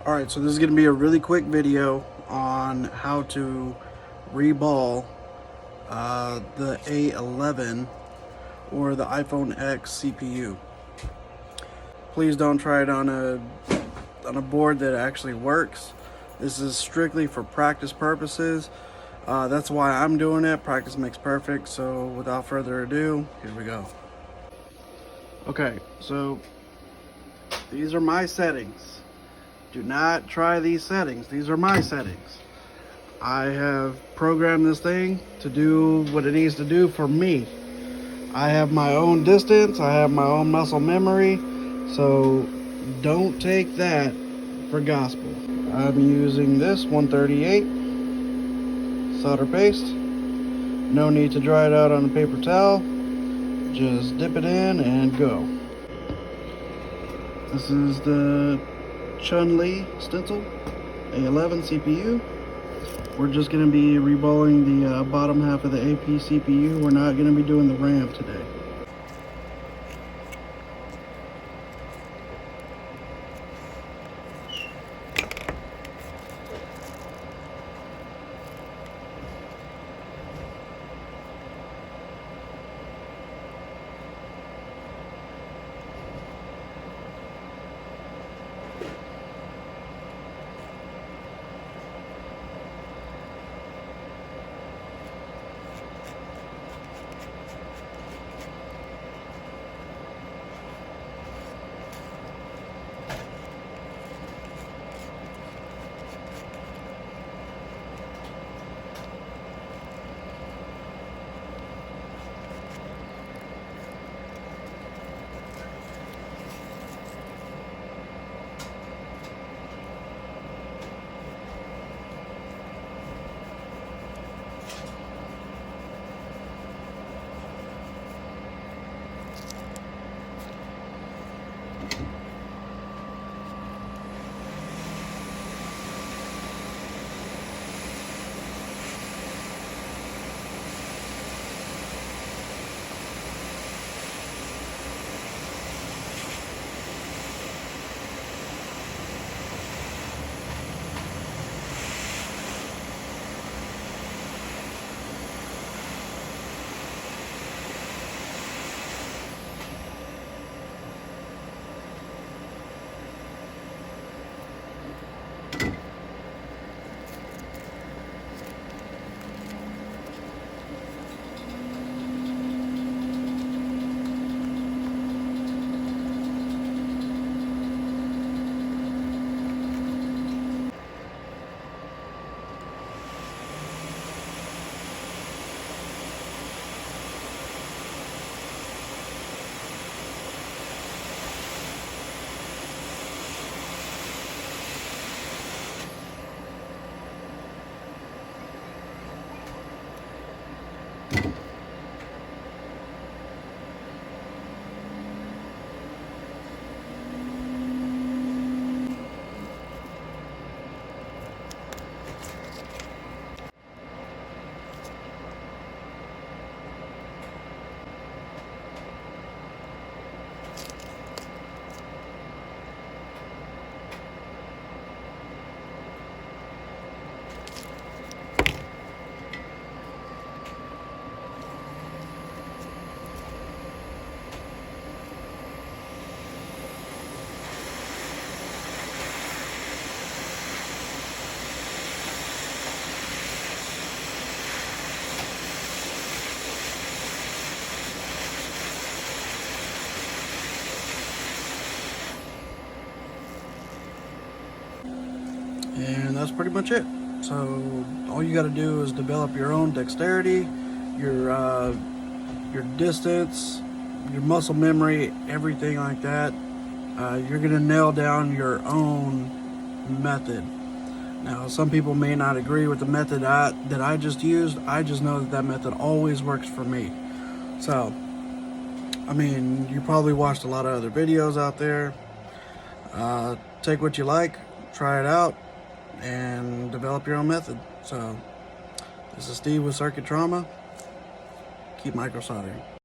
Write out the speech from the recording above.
Alright, so this is going to be a really quick video on how to reball the A11 or the iPhone X CPU. Please don't try it on a board that actually works. This is strictly for practice purposes. That's why I'm doing it. Practice makes perfect. So without further ado, here we go. Okay, so these are my settings. Do not try these settings. These are my settings. I have programmed this thing to do what it needs to do for me. I have my own distance. I have my own muscle memory. So don't take that for gospel. I'm using this 138 solder paste. No need to dry it out on a paper towel. Just dip it in and go. This is the Chun-Li stencil, A11 CPU. We're just going to be reballing the bottom half of the APCPU. We're not going to be doing the RAM today. And that's pretty much it. So all you got to do is develop your own dexterity, your distance, your muscle memory, everything like that. You're gonna nail down your own method. Now, some people may not agree with the method that I just used. I just know that method always works for me. So, I mean, you probably watched a lot of other videos out there. Take what you like, try it out, and develop your own method. So, this is Steve with Circuit Trauma. Keep micro soldering.